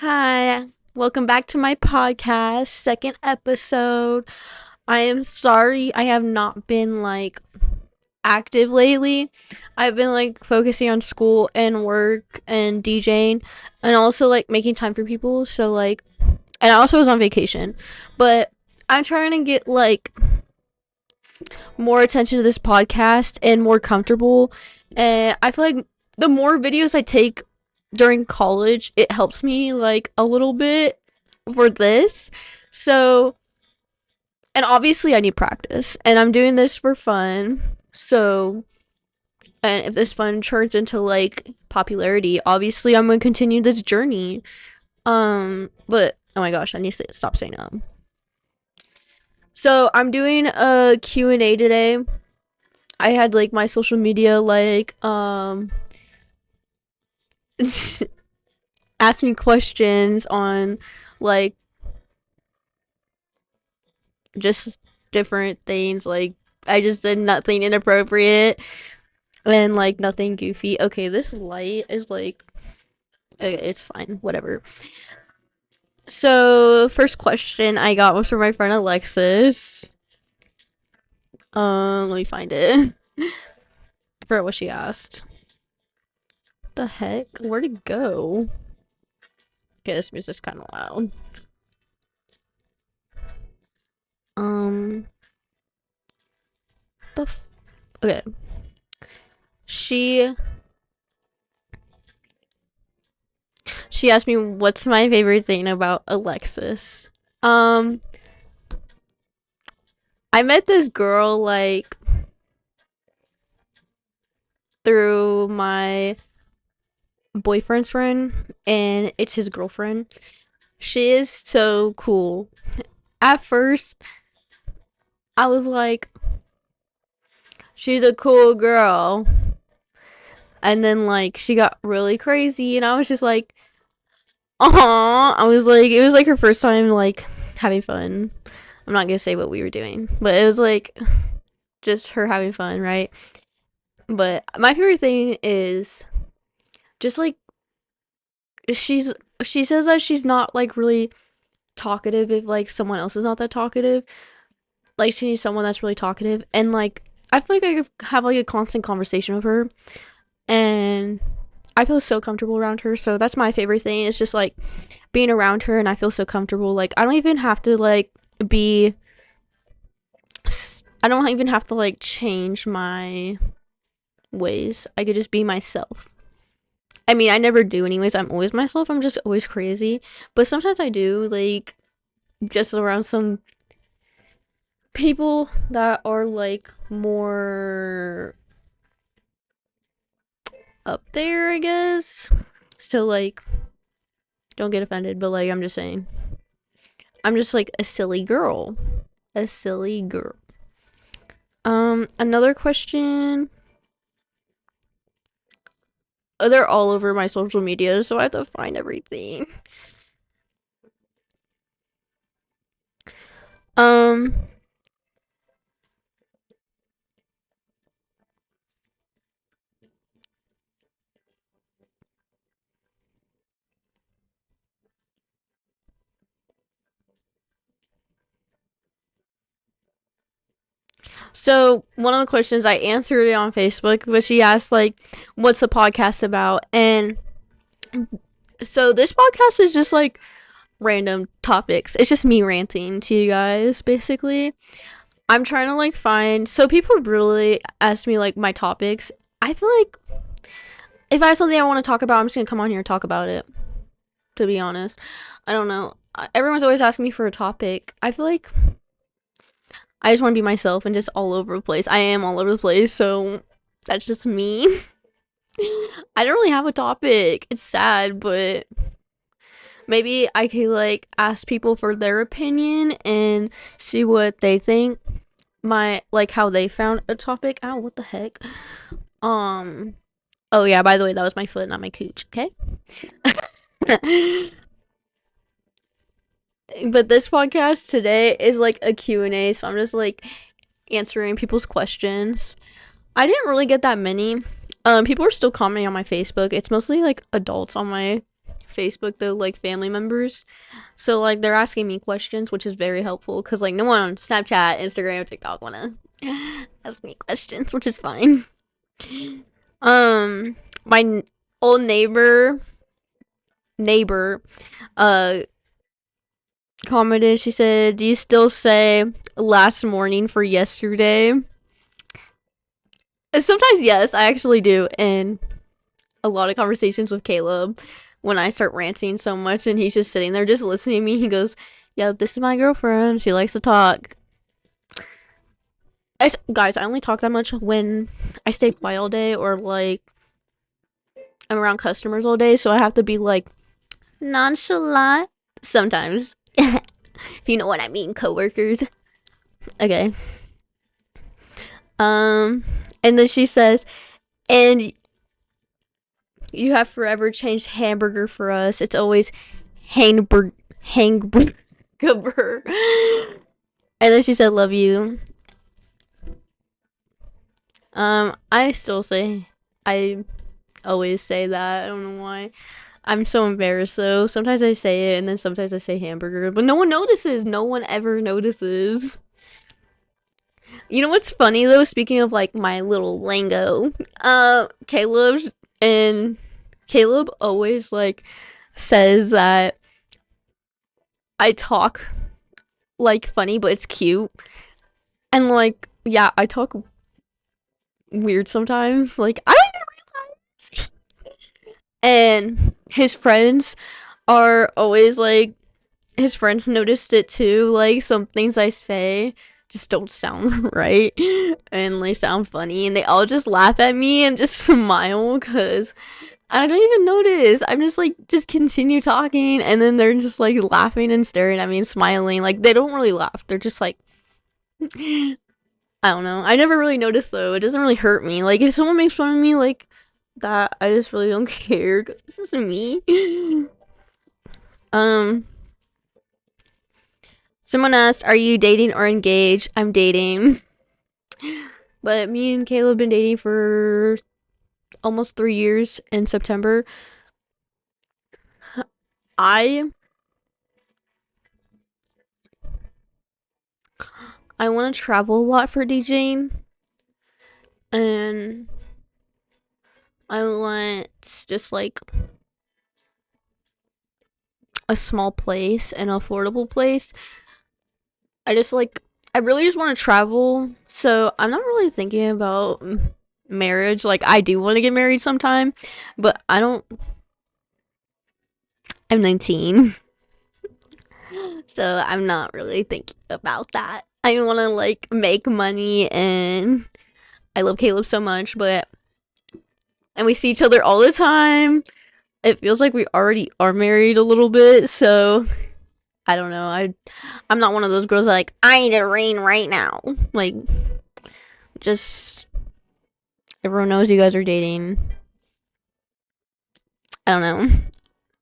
Hi, welcome back to my podcast, second episode. I am sorry I have not been active lately. I've been focusing on school and work and DJing and also making time for people. And I also was on vacation, but I'm trying to get more attention to this podcast and more comfortable. And I feel like the more videos I take during college, it helps me a little bit for this. So, and obviously I need practice, and I'm doing this for fun. So, and if this fun turns into popularity, obviously I'm going to continue this journey. But oh my gosh, I need to stop saying So, I'm doing a Q&A today. I had my social media ask me questions on like just different things. I just did nothing inappropriate and nothing goofy. Okay, this light is okay, it's fine, whatever. So first question I got was from my friend Alexis. Let me find it. I forgot what she asked. What the heck? Where'd it go? Okay, this music's kind of loud. Um, okay. She she asked me what's my favorite thing about Alexis. Um, I met this girl through my boyfriend's friend, and it's his girlfriend. She is so cool. At first, I was like, she's a cool girl. And then she got really crazy, and I was just like, "Aw." I was like, it was her first time having fun. I'm not gonna say what we were doing, but it was just her having fun, right? But my favorite thing is just she's she says that she's not really talkative if someone else is not that talkative. She needs someone that's really talkative, and I feel like I could have a constant conversation with her, and I feel so comfortable around her. So that's my favorite thing. It's just being around her, and I feel so comfortable. I don't even have to be. I don't even have to change my ways. I could just be myself. I mean, I never do anyways. I'm always myself. I'm just always crazy. But sometimes I do just around some people that are more up there, I guess. So don't get offended, but I'm just saying. I'm just a silly girl. A silly girl. Another question. Oh, they're all over my social media, so I have to find everything. Um, so one of the questions I answered it on Facebook, but she asked what's the podcast about? And so this podcast is just random topics. It's just me ranting to you guys, basically. I'm trying to find. So people really ask me my topics. I feel like if I have something I want to talk about, I'm just gonna come on here and talk about it. To be honest, I don't know. Everyone's always asking me for a topic. I feel like I just want to be myself and just all over the place. I am all over the place, so that's just me. I don't really have a topic. It's sad, but maybe I could ask people for their opinion and see what they think. My how they found a topic. Ow, what the heck? Um. Oh yeah. By the way, that was my foot, not my cooch. Okay. But this podcast today is a Q&A, so I'm just answering people's questions. I didn't really get that many. People are still commenting on my Facebook. It's mostly adults on my Facebook though, like family members. So like they're asking me questions, which is very helpful because like no one on Snapchat, Instagram, TikTok wanna ask me questions, which is fine. Um, my old neighbor, uh, commented. She said, "Do you still say last morning for yesterday?" Sometimes yes, I actually do, and a lot of conversations with Caleb when I start ranting so much and he's just sitting there just listening to me. He goes, "Yep, this is my girlfriend. She likes to talk." Guys, I only talk that much when I stay quiet all day or like I'm around customers all day, so I have to be like nonchalant sometimes. If you know what I mean, coworkers. Okay. Um, and then she says, "And you have forever changed hamburger for us. It's always hangburger." And then she said, "Love you." I still say, I always say that. I don't know why. I'm so embarrassed though. Sometimes I say it and then sometimes I say hamburger, but no one notices. No one ever notices. You know what's funny though? Speaking of like my little lingo, Caleb's and Caleb always like says that I talk like funny, but it's cute. And like, yeah, I talk weird sometimes. Like, I don't even realize. And his friends are always like, his friends noticed it too. Like, some things I say just don't sound right and they sound funny. And they all just laugh at me and just smile because I don't even notice. I'm just like, just continue talking. And then they're just like laughing and staring at me and smiling. Like, they don't really laugh. They're just like, I don't know. I never really noticed though. It doesn't really hurt me. Like if someone makes fun of me like that, I just really don't care because this isn't me. um, Someone asked, "Are you dating or engaged?" I'm dating, but me and Caleb have been dating for almost 3 years in September. I I want to travel a lot for DJing, and I want just like a small place, an affordable place. I just like I really just want to travel, so I'm not really thinking about marriage. Like I do want to get married sometime, but I don't. I'm 19, so I'm not really thinking about that. I want to like make money, and I love Caleb so much, but and we see each other all the time. It feels like we already are married a little bit, so I don't know. I'm not one of those girls that like I need a ring right now. Like just everyone knows you guys are dating. I don't know.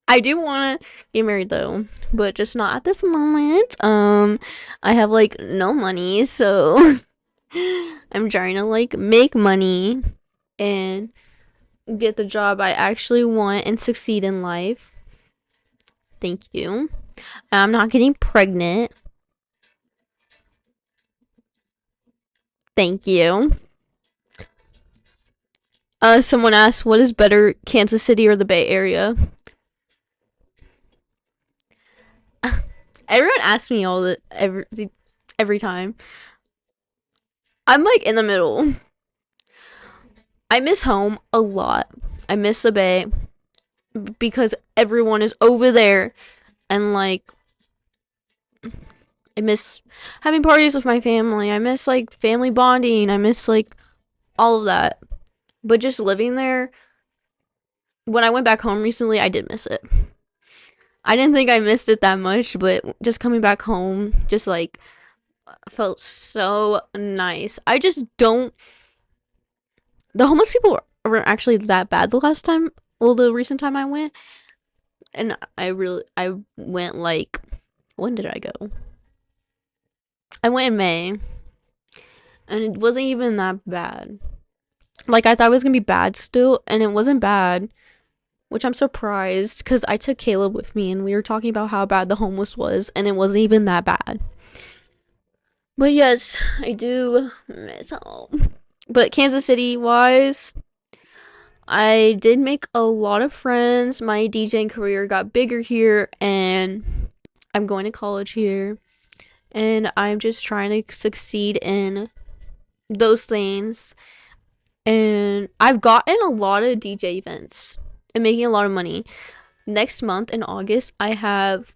I do want to get married though, but just not at this moment. I have like no money, so I'm trying to like make money and get the job I actually want and succeed in life. Thank you. I'm not getting pregnant. Thank you. Someone asked, "What is better, Kansas City or the Bay Area?" Everyone asks me all the every time. I'm like in the middle. I miss home a lot. I miss the Bay because everyone is over there, and like I miss having parties with my family. I miss like family bonding. I miss like all of that. But just living there, when I went back home recently, I did miss it. I didn't think I missed it that much, but just coming back home just like felt so nice. I just don't. The homeless people weren't actually that bad the last time. Well, the recent time I went, and I went like, when did I go? I went in May, and it wasn't even that bad. Like I thought it was gonna be bad still, and it wasn't bad, which I'm surprised because I took Caleb with me and we were talking about how bad the homeless was, and it wasn't even that bad. But yes, I do miss home. But Kansas City wise, I did make a lot of friends. My DJing career got bigger here, and I'm going to college here. And I'm just trying to succeed in those things. And I've gotten a lot of DJ events and making a lot of money. Next month in August, I have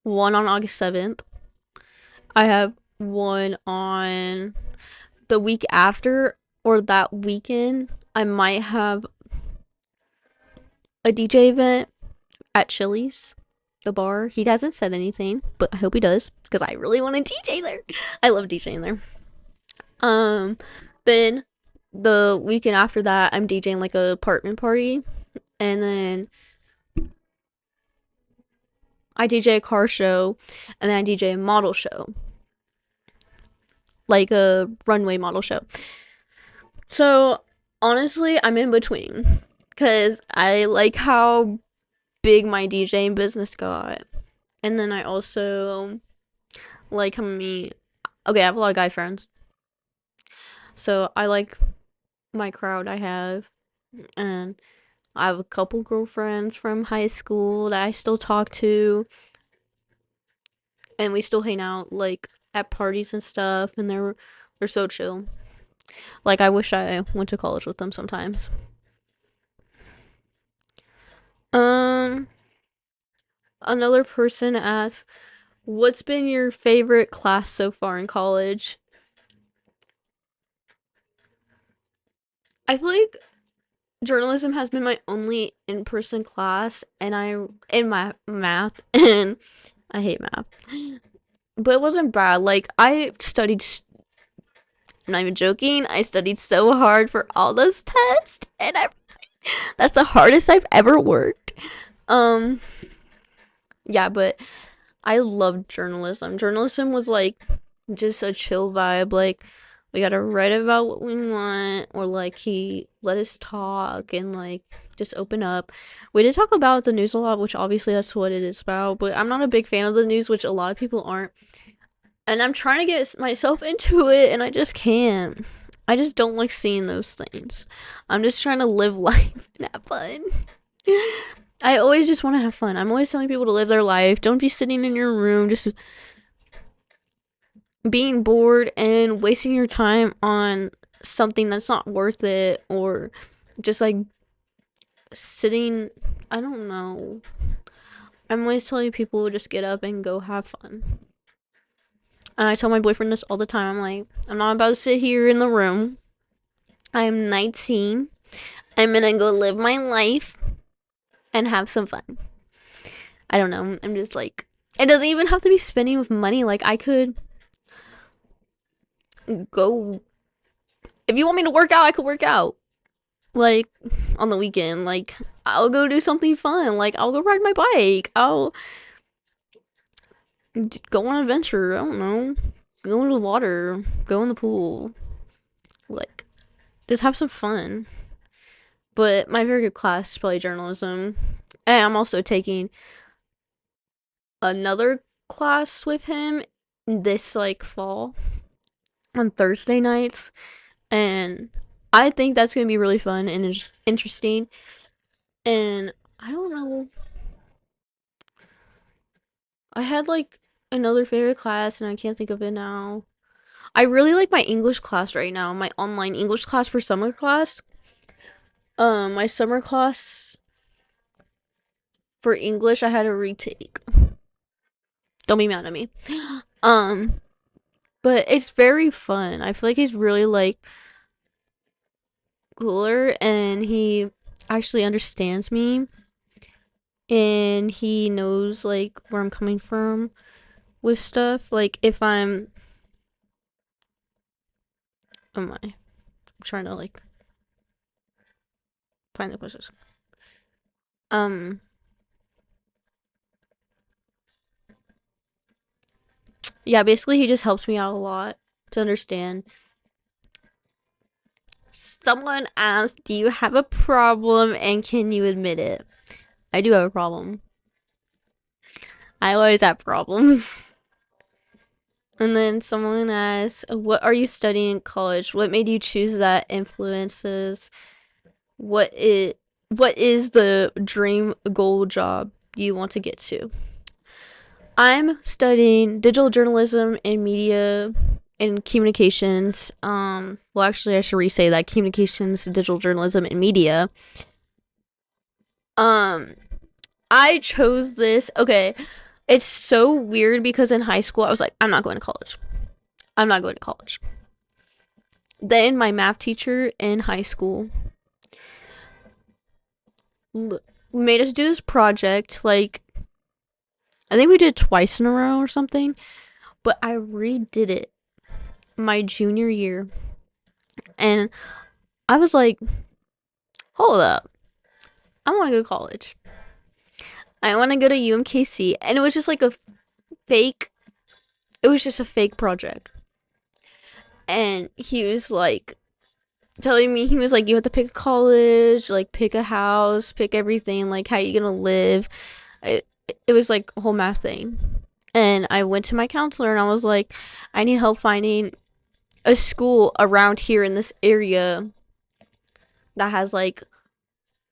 one on August 7th. I have one on the week after, or that weekend. I might have a DJ event at Chili's, the bar. He hasn't said anything, but I hope he does because I really want to DJ there. I love DJing there. Then the weekend after that, I'm DJing like a apartment party, and then I DJ a car show, and then I DJ a model show, like a runway model show. So honestly, I'm in between because I like how big my DJing business got, and then I also like how many. Okay, I have a lot of guy friends, so I like my crowd I have, and I have a couple girlfriends from high school that I still talk to, and we still hang out like at parties and stuff, and they're so chill. Like I wish I went to college with them sometimes. Um, Another person asked, "What's been your favorite class so far in college?" I feel like journalism has been my only in-person class, and I in my math, and I hate math. But it wasn't bad. Like I studied. I'm not even joking. I studied so hard for all those tests and everything. That's the hardest I've ever worked. Um, yeah, but I loved journalism. Journalism was like just a chill vibe. Like we gotta write about what we want, or like he let us talk and like just open up. We did talk about the news a lot, which obviously that's what it is about. But I'm not a big fan of the news, which a lot of people aren't. And I'm trying to get myself into it, and I just can't. I just don't like seeing those things. I'm just trying to live life and have fun. I always just want to have fun. I'm always telling people to live their life. Don't be sitting in your room just being bored and wasting your time on something that's not worth it, or just like sitting. I don't know. I'm always telling people just get up and go have fun. And I tell my boyfriend this all the time. I'm like, I'm not about to sit here in the room. I am 19. I'm gonna go live my life and have some fun. I don't know. I'm just like, it doesn't even have to be spending with money. Like, I could go. If you want me to work out, I could work out. Like, on the weekend. Like, I'll go do something fun. Like, I'll go ride my bike. I'll go on an adventure. I don't know. Go into the water. Go in the pool. Like, just have some fun. But my very good class is probably journalism. And I'm also taking another class with him this like fall on Thursday nights, and I think that's gonna be really fun and interesting. And I don't know, I had like another favorite class and I can't think of it now. I really like my English class right now, my online English class for summer class. My summer class for English I had to retake. Don't be mad at me. Um, but it's very fun. I feel like he's really like cooler, and he actually understands me, and he knows like where I'm coming from with stuff. Like if I'm trying to like find the questions. Um yeah, basically he just helps me out a lot to understand Someone asked, do you have a problem and can you admit it? I do have a problem. I always have problems. And then someone asked, what are you studying in college? What made you choose that influences? What is what is the dream goal job you want to get to? I'm studying digital journalism and media and communications. Well, actually, I should re-say that communications, digital journalism, and media. Um, I chose this. Okay, it's so weird because in high school I was like, I'm not going to college. I'm not going to college. Then my math teacher in high school made us do this project. Like, I think we did it twice in a row or something. But I redid it my junior year, and I was like, hold up, I want to go to college. I want to go to UMKC, and it was just like a fake. It was just a fake project, and he was like telling me, he was like, you have to pick a college, like pick a house, pick everything, like how you gonna live. It was like a whole math thing, and I went to my counselor and I was like, I need help finding a school around here in this area that has like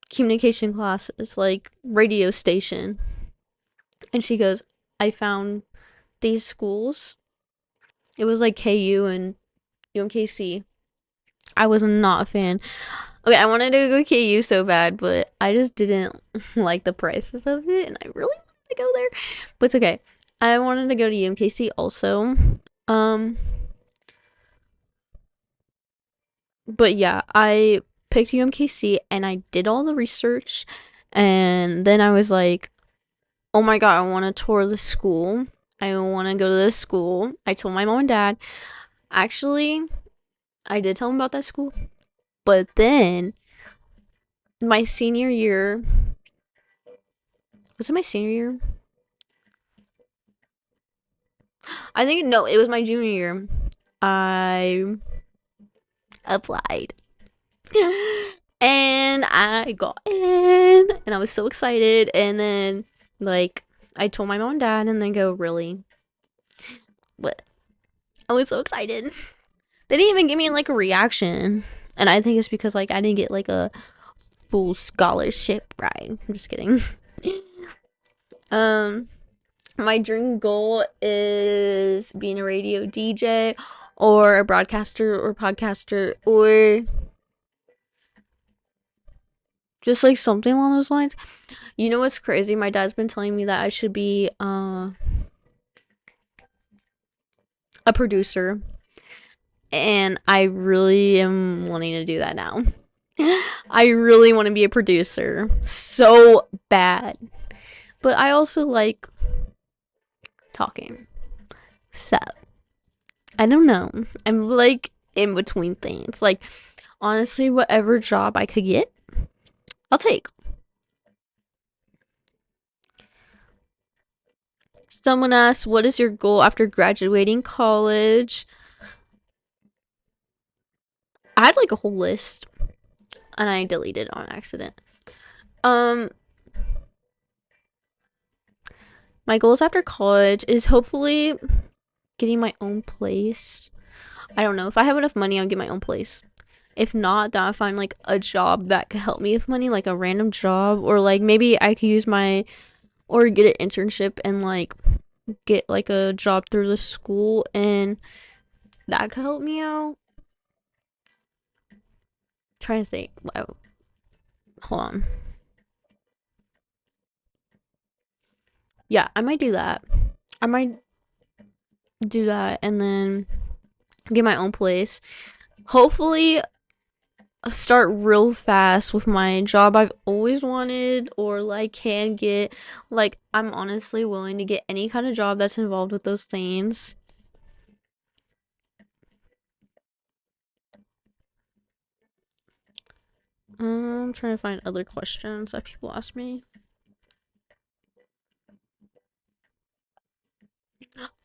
communication classes, like radio station. And she goes, I found these schools. It was like KU and UMKC. I was not a fan. Okay, I wanted to go KU so bad, but I just didn't like the prices of it, and I really wanted to go there. But it's okay. I wanted to go to UMKC also. Um, but yeah, I picked UMKC and I did all the research, and then I was like, oh my god, I want to tour the school. I want to go to this school. I told my mom and dad. Actually, I did tell them about that school. But then, my senior year, was it my senior year? I think, no, it was my junior year. I applied. And I got in. And I was so excited. And then, like, I told my mom and dad, and they go, really? What? I was so excited. They didn't even give me like a reaction. And I think it's because like I didn't get like a full scholarship, right? I'm just kidding. um my dream goal is being a radio DJ or a broadcaster or podcaster or just like something along those lines. You know what's crazy? My dad's been telling me that I should be a producer, and I really am wanting to do that now. I really want to be a producer so bad. But I also like talking. So, I don't know. I'm like in between things. Like, honestly, whatever job I could get, I'll take. Someone asked, what is your goal after graduating college? I had like a whole list and I deleted it on accident. Um, my goals after college is hopefully getting my own place. I don't know. If I have enough money, I'll get my own place. If not, then I'll find like a job that could help me with money, like a random job, or like maybe I could use my or get an internship and like get like a job through the school, and that could help me out. Trying to think. Wow. Hold on. Yeah, I might do that. I might do that and then get my own place. Hopefully, start real fast with my job I've always wanted, or like can get. Like, I'm honestly willing to get any kind of job that's involved with those things. I'm trying to find other questions that people ask me.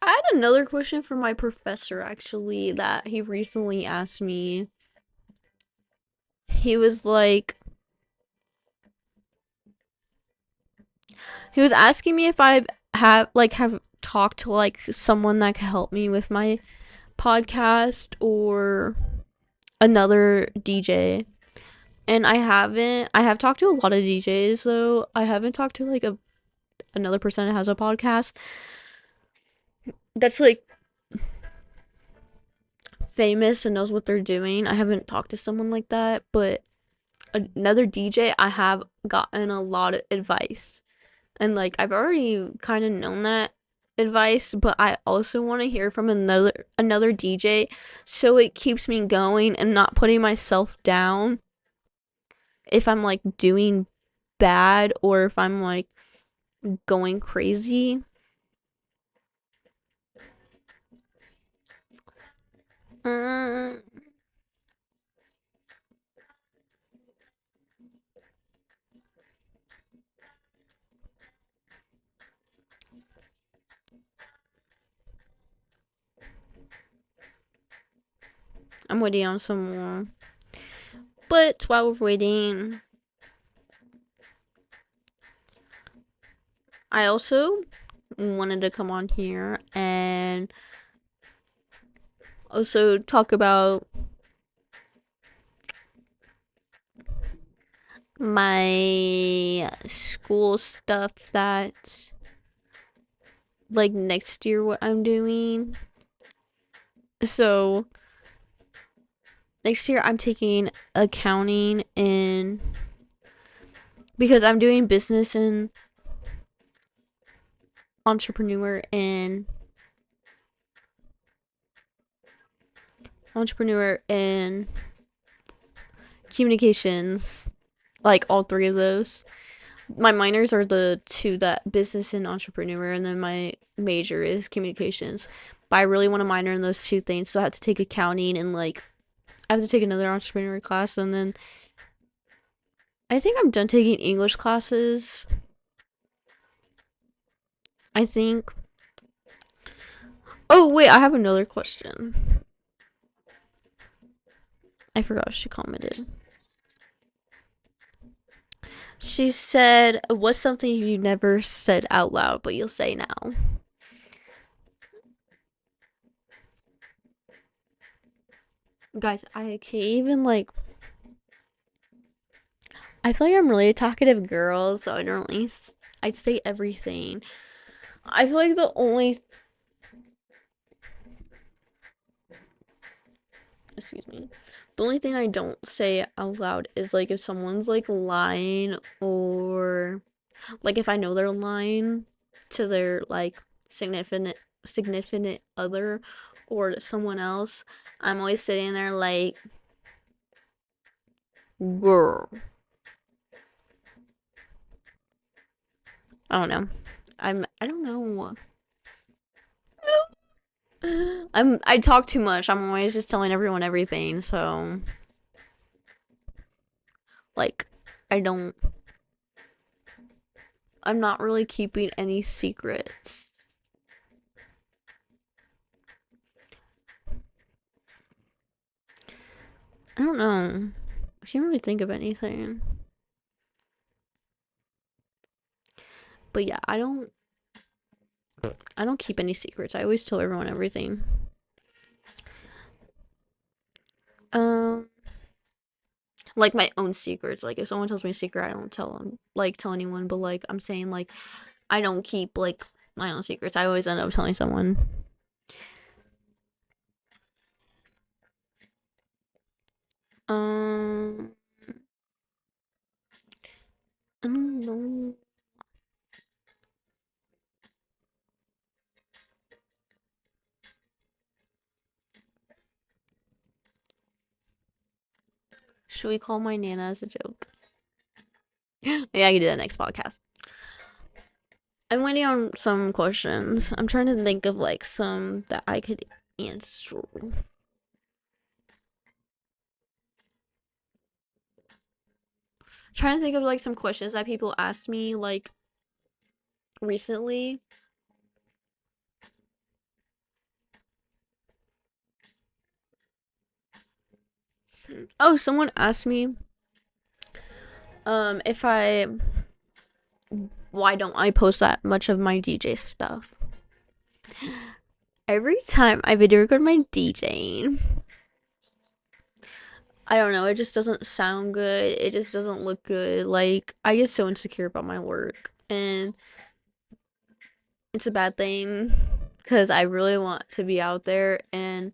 I had another question from my professor actually that he recently asked me. he was like, he was asking me if I have talked to like someone that could help me with my podcast or another DJ. And I haven't. I have talked to a lot of DJs though. I haven't talked to like another person that has a podcast that's like famous and knows what they're doing. I haven't talked to someone like that, but another DJ, I have gotten a lot of advice. And like I've already kind of known that advice, but I also want to hear from another DJ so it keeps me going and not putting myself down if I'm like doing bad or if I'm like going crazy. Uh, I'm waiting on some more. But while we're waiting, I also wanted to come on here and also talk about my school stuff that like next year what I'm doing. So next year I'm taking accounting and because I'm doing business and entrepreneur and communications, like all three of those. My minors are the two, that business and entrepreneur, and then my major is communications. But I really want to minor in those two things, so I have to take accounting and like I have to take another entrepreneur class, and then I think I'm done taking English classes. I think. Oh wait, I have another question. I forgot she commented. She said, "What's something you never said out loud, but you'll say now?" Guys, I can't even like. I feel like I'm really a talkative girl, so I don't really. I say everything. I feel like the only. Excuse me. The only thing I don't say out loud is like if someone's like lying or like if I know they're lying to their like significant other or to someone else, I'm always sitting there like, girl. I don't know. I don't know. I talk too much. I'm always just telling everyone everything, so like I don't I'm not really keeping any secrets. I don't know. I can't really think of anything. But yeah, I don't keep any secrets. I always tell everyone everything. Um like my own secrets. Like if someone tells me a secret, I don't tell anyone, but like I'm saying like I don't keep like my own secrets. I always end up telling someone. Um I don't know. Should we call my nana as a joke? Yeah, I can do that next podcast. I'm waiting on some questions. I'm trying to think of like some that I could answer. Trying to think of like some questions that people asked me like recently. Oh, someone asked me If I why don't I post that much of my DJ stuff? Every time I video record my DJing, I don't know, it just doesn't sound good. It just doesn't look good. Like, I get so insecure about my work, and it's a bad thing because I really want to be out there, and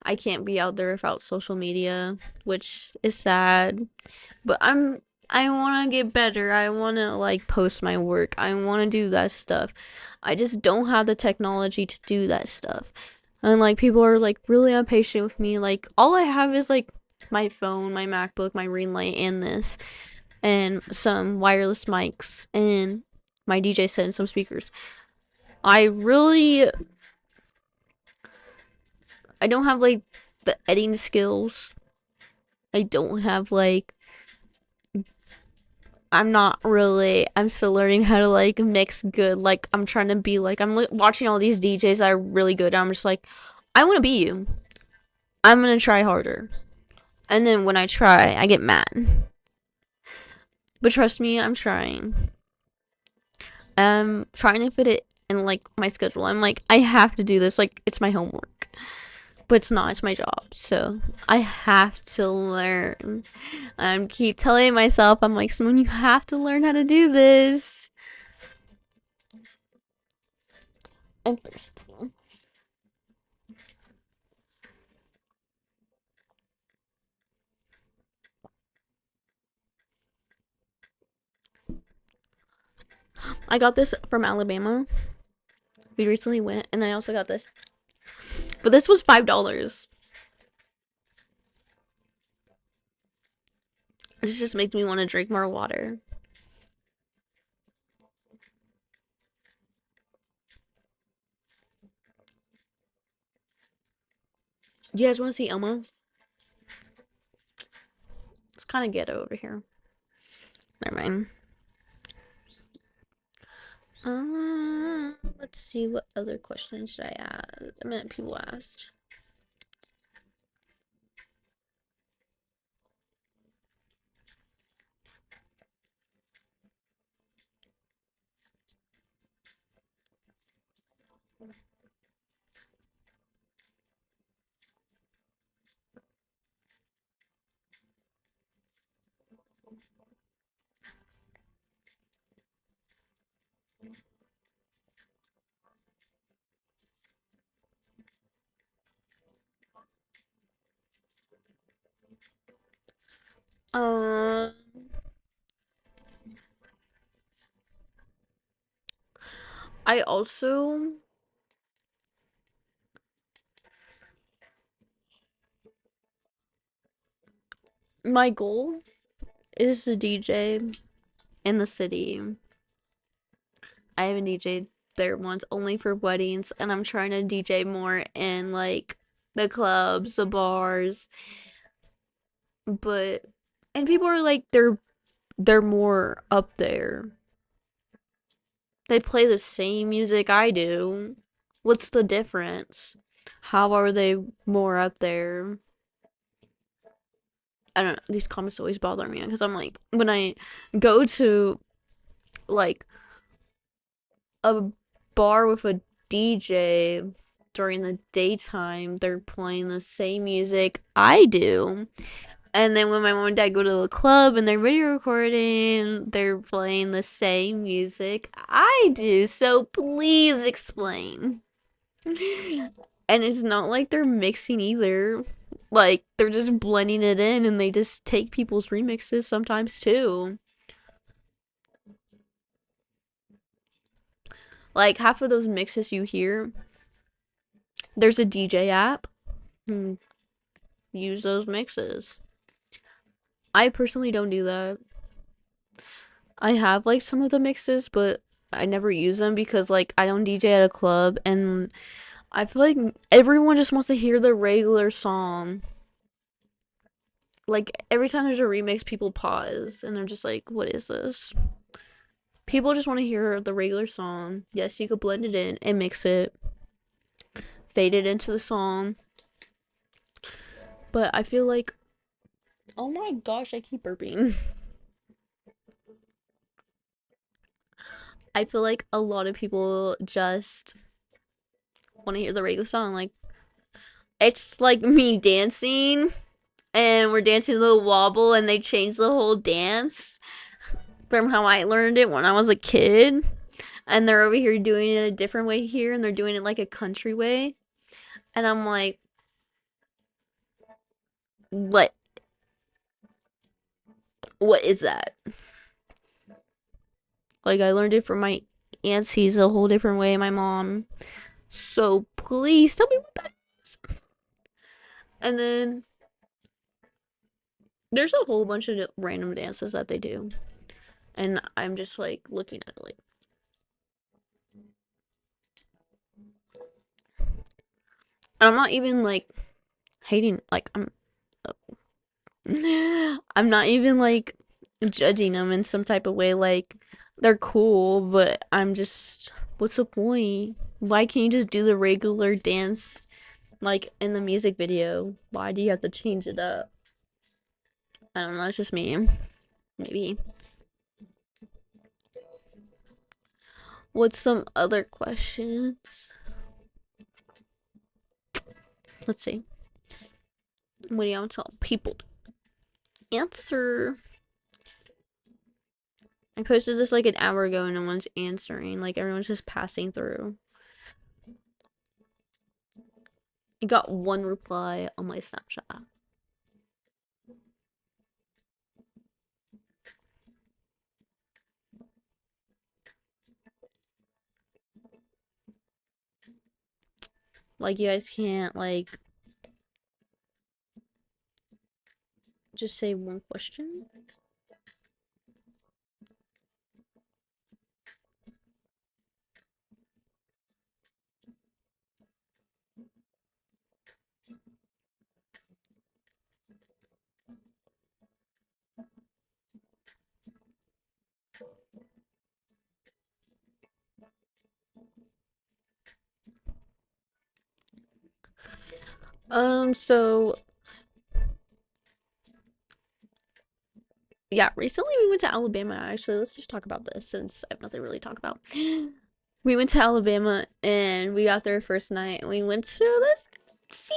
I can't be out there without social media, which is sad. But I want to get better. I want to like post my work. I want to do that stuff. I just don't have the technology to do that stuff. And like people are like really impatient with me. Like all I have is like my phone, my MacBook, my ring light, and this, and some wireless mics, and my DJ set and some speakers. I really I don't have like the editing skills. I don't have like I'm not really. I'm still learning how to like mix good. Like I'm trying to be like watching all these DJs that are really good. I'm just like, I want to be you. I'm gonna try harder. And then when I try, I get mad. But trust me, I'm trying. I'm trying to fit it in like my schedule. I'm like, I have to do this. Like it's my homework. But it's not. It's my job. So I have to learn. I keep telling myself, I'm like, Simone, you have to learn how to do this. I'm thirsty. I got this from Alabama. We recently went, and I also got this. But this was $5. This just makes me want to drink more water. You guys want to see Elmo? It's kind of ghetto over here. Never mind. Let's see, what other questions should I ask? I mean, people asked. Um, I also my goal is to DJ in the city. I haven't DJed there once, only for weddings, and I'm trying to DJ more in like the clubs, the bars, but and people are like they're more up there. They play the same music I do. What's the difference? How are they more up there? I don't know. These comments always bother me because I'm like, when I go to like a bar with a DJ during the daytime, they're playing the same music I do. And then when my mom and dad go to the club and they're video recording, they're playing the same music I do. So please explain. And it's not like they're mixing either. Like they're just blending it in and they just take people's remixes sometimes too. Like half of those mixes you hear, there's a DJ app. Use those mixes. I personally don't do that. I have like some of the mixes, but I never use them because like I don't DJ at a club and I feel like everyone just wants to hear the regular song. Like every time there's a remix, people pause and they're just like, "What is this?" People just want to hear the regular song. Yes, you could blend it in and mix it, fade it into the song. But I feel like, oh my gosh, I keep burping. I feel like a lot of people just want to hear the regular song. Like, it's like me dancing, and we're dancing the wobble, and they changed the whole dance from how I learned it when I was a kid. And they're over here doing it a different way here, and they're doing it like a country way. And I'm like, what? What is that? Like, I learned it from my aunties a whole different way, my mom. So please tell me what that is. And then there's a whole bunch of random dances that they do. And I'm just like looking at it like, I'm not even like hating, like, I'm not even like judging them in some type of way. Like, they're cool, but I'm just, what's the point? Why can't you just do the regular dance like in the music video? Why do you have to change it up? I don't know, it's just me. Maybe. What's some other questions? Let's see. What do you want to tell people to answer? I posted this like an hour ago and no one's answering. Like, everyone's just passing through. I got one reply on my Snapchat. Like, you guys can't like just say one question. So yeah, recently we went to Alabama. Actually, let's just talk about this since I have nothing really to talk about. We went to Alabama and we got there first night and we went to this sea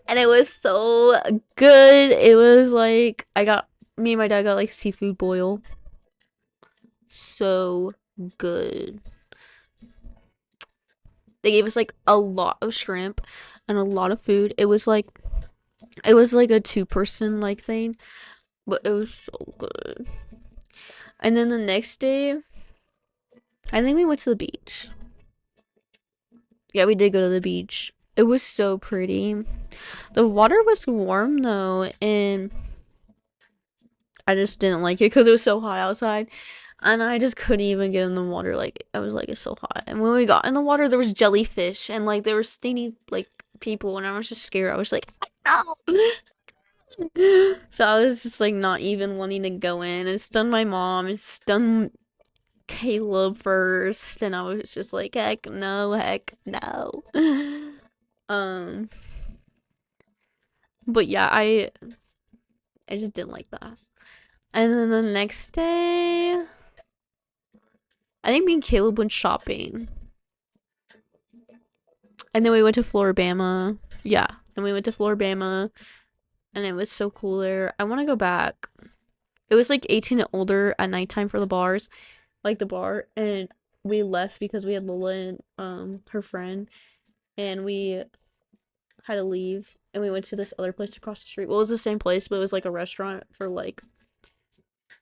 and it was so good. It was like me and my dad got like seafood boil. So good. They gave us like a lot of shrimp and a lot of food. It was like a two-person like thing, but it was so good. And then the next day, I think we went to the beach. Yeah, we did go to the beach. It was so pretty. The water was warm though, and I just didn't like it because it was so hot outside. And I just couldn't even get in the water. Like, I was like, it's so hot. And when we got in the water, there was jellyfish and like there were stinky like people, and I was just scared. I was like, no. So I was just like not even wanting to go in. It stunned my mom. It stunned Caleb first, and I was just like, heck no, heck no. Um, but yeah, I just didn't like that. And then the next day, I think me and Caleb went shopping, and then we went to Floribama. Yeah, and we went to Floribama, and it was so cool there. I want to go back. It was like 18 and older at nighttime for the bars, like the bar, and we left because we had Lola and her friend, and we had to leave, and we went to this other place across the street. Well, it was the same place, but it was like a restaurant for like,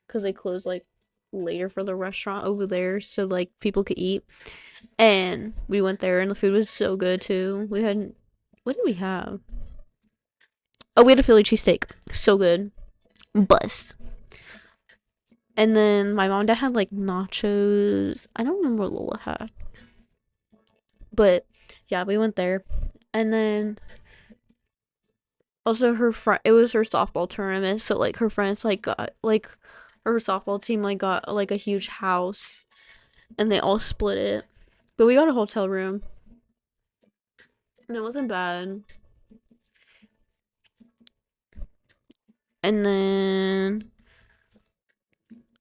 because they closed like later for the restaurant over there, so like people could eat. And we went there, and the food was so good too. We had, what did we have? Oh, we had a Philly cheesesteak, so good, bust. And then my mom and dad had like nachos. I don't remember what Lola had, but yeah, we went there, and then also her friend, it was her softball tournament, so like her friends like got like her softball team like got like a huge house, and they all split it, but we got a hotel room and it wasn't bad. And then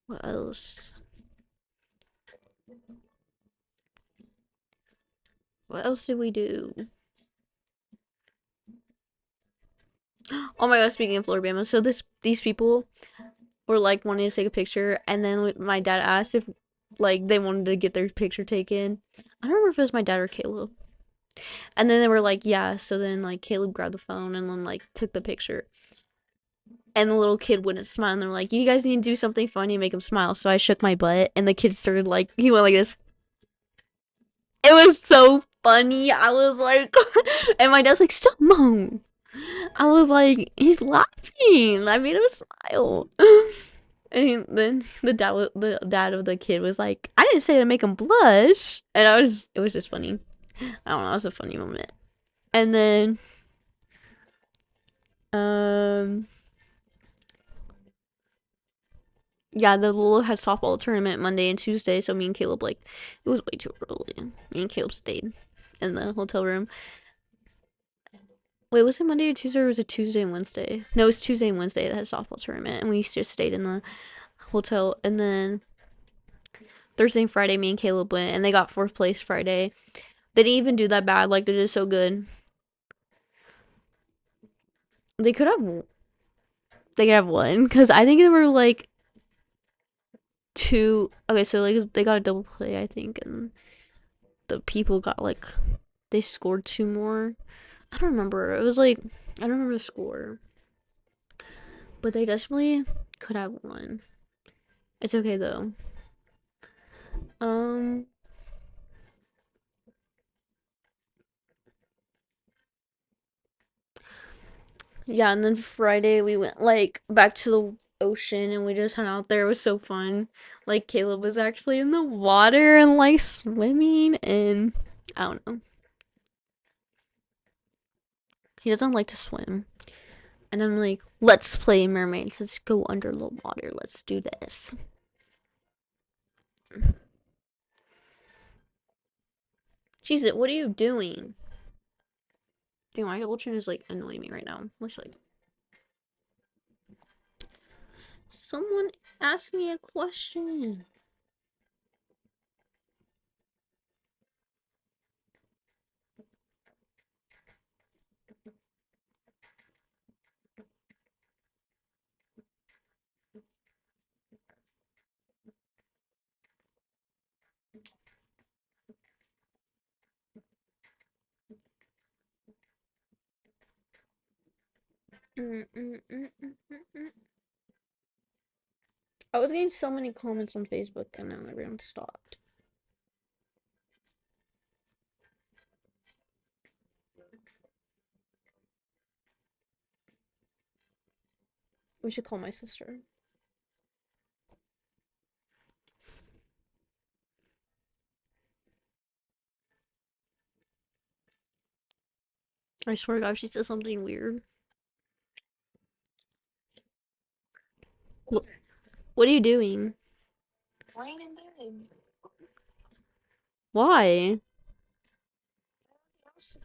what else? What else did we do? Oh my god, speaking of Floribama, so these people were like wanting to take a picture, and then my dad asked if like they wanted to get their picture taken. I don't remember if it was my dad or Caleb. And then they were like, yeah. So then like Caleb grabbed the phone and then like took the picture. And the little kid wouldn't smile. And they're like, you guys need to do something funny to make him smile. So I shook my butt, and the kid started like he went like this. It was so funny. I was like, and my dad's like, stop, mom. I was like, he's laughing. I made him smile. And then the dad of the kid was like, I didn't say to make him blush. And it was just funny. I don't know, it was a funny moment. And then, um, yeah, the little had softball tournament Monday and Tuesday. So me and Caleb like, it was way too early. Me and Caleb stayed in the hotel room. Wait, was it Monday or Tuesday, or was it Tuesday and Wednesday? No, it was Tuesday and Wednesday that had softball tournament, and we just stayed in the hotel. And then Thursday and Friday, me and Caleb went, and they got fourth place Friday. They didn't even do that bad. Like, they did so good. They could have. They could have won because I think they were like two. Okay, so like they got a double play, I think, and the people got like they scored two more. I don't remember. It was like I don't remember the score, but they definitely could have won. It's okay though. Um, yeah, and then Friday we went like back to the ocean and we just hung out there. It was so fun. Like Caleb was actually in the water and like swimming, and I don't know. He doesn't like to swim. And I'm like, let's play mermaids. Let's go under the water. Let's do this. Cheez It, what are you doing? Dude, my Ultron is like annoying me right now. Let's like someone ask me a question. I was getting so many comments on Facebook and then everyone stopped. We should call my sister. I swear to God, if she says something weird. What are you doing? Laying in bed. Why? What else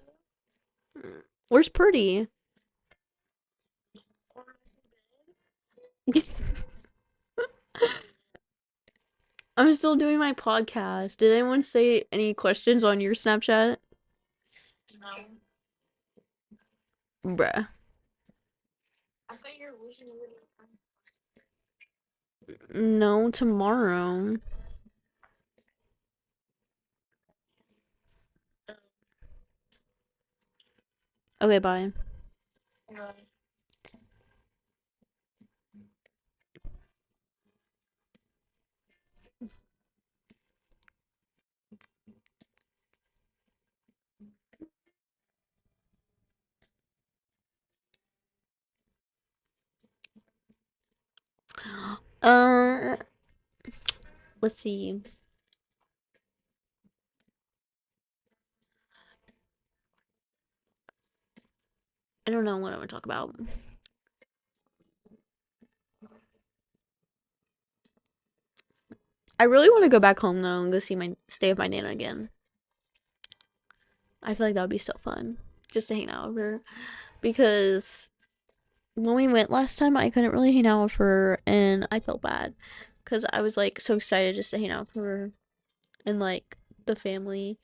to do? Where's Purdy? Or in bed? I'm still doing my podcast. Did anyone say any questions on your Snapchat? No. Bruh. I thought you were wishing you No, tomorrow. Okay, bye. would. Uh, let's see. I don't know what I'm gonna talk about. I really want to go back home though and go stay with my nana again. I feel like that would be so fun just to hang out with her because when we went last time, I couldn't really hang out with her and I felt bad because I was like so excited just to hang out with her. and like the family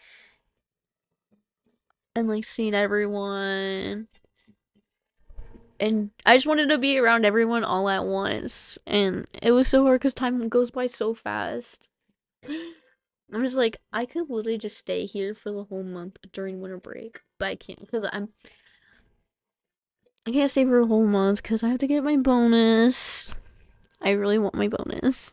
and like seeing everyone. And I just wanted to be around everyone all at once. And it was so hard because time goes by so fast. I'm just like, I could literally just stay here for the whole month during winter break, but I can't because I can't stay for a whole month because I have to get my bonus. I really want my bonus.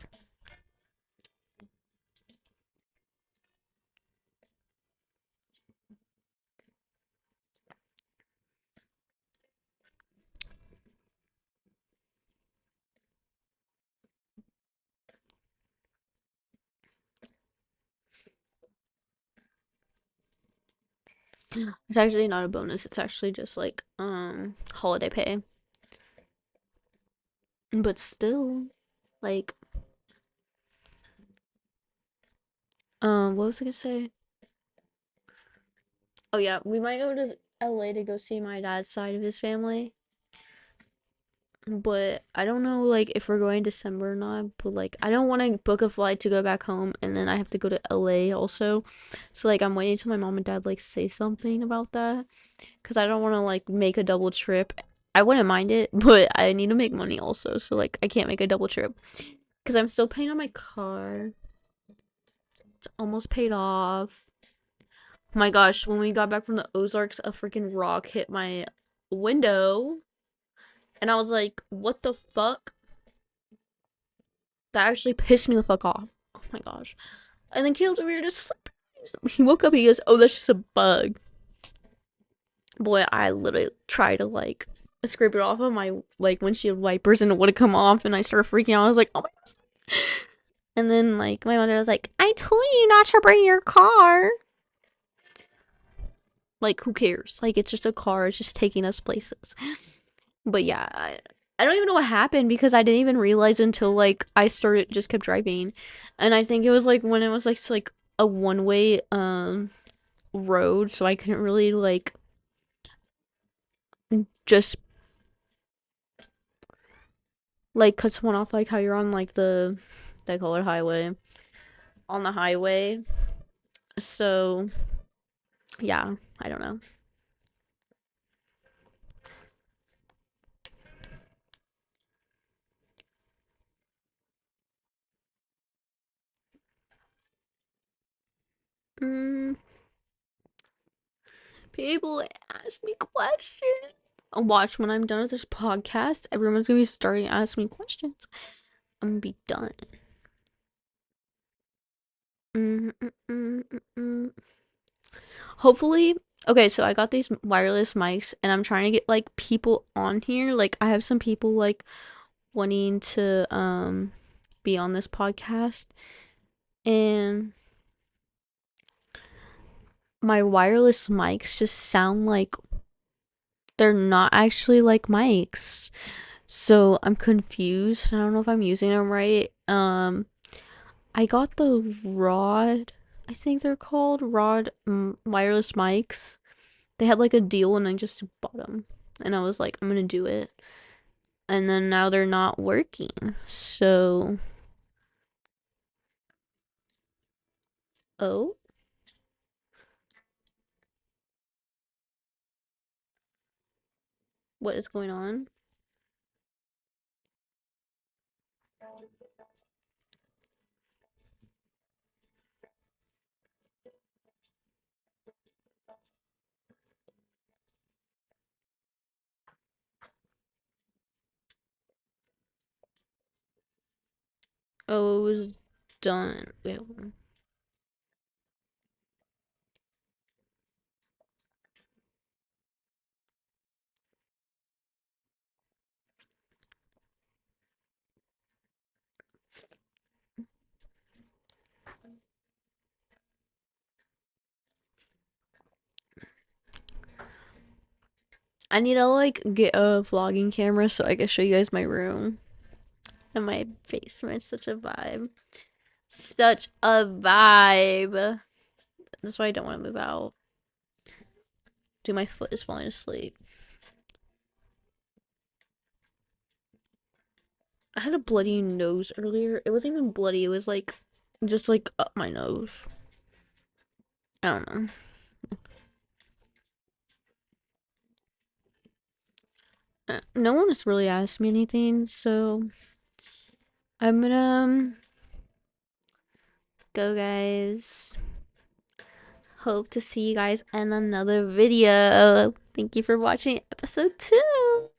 It's actually not a bonus. It's actually just like holiday pay. But still, like what was I gonna say? Oh yeah, we might go to LA to go see my dad's side of his family. But I don't know like if we're going December or not. But like I don't want to book a flight to go back home and then I have to go to LA also. So like I'm waiting till my mom and dad like say something about that because I don't want to like make a double trip. I wouldn't mind it, but I need to make money also. So like I can't make a double trip because I'm still paying on my car. It's almost paid off. Oh my gosh, when we got back from the Ozarks, a freaking rock hit my window, and I was like, "What the fuck?" That actually pissed me the fuck off. Oh my gosh. And then Caleb's over here just he woke up. He goes, "Oh, that's just a bug." Boy, I literally tried to like scrape it off of my like windshield wipers, and it would have come off, and I started freaking out. I was like, "Oh my gosh!" And then like my mother was like, "I told you not to bring your car." Like, who cares? Like, it's just a car. It's just taking us places. But yeah, I don't even know what happened because I didn't even realize until like I started just kept driving, and I think it was like when it was like a one way road, so I couldn't really like just like cut someone off like how you're on like they call it highway on the highway. So yeah, I don't know. Mm, people ask me questions. Watch when I'm done with this podcast, everyone's gonna be starting to ask me questions. I'm gonna be done. Mm, mm, mm, mm, mm. Hopefully, okay, so I got these wireless mics and I'm trying to get like people on here. Like I have some people like wanting to be on this podcast and my wireless mics just sound like they're not actually like mics. So I'm confused. I don't know if I'm using them right. I got the Rod, I think they're called Rod wireless mics. They had like a deal and I just bought them. And I was like, I'm gonna do it. And then now they're not working. So, oh, what is going on? Oh, it was done. Wait, hold on. I need to like get a vlogging camera so I can show you guys my room and my basement. Such a vibe. Such a vibe. That's why I don't want to move out. Dude, my foot is falling asleep. I had a bloody nose earlier. It wasn't even bloody. It was like just like up my nose. I don't know. No one has really asked me anything, so I'm gonna go, guys. Hope to see you guys in another video. Thank you for watching episode 2.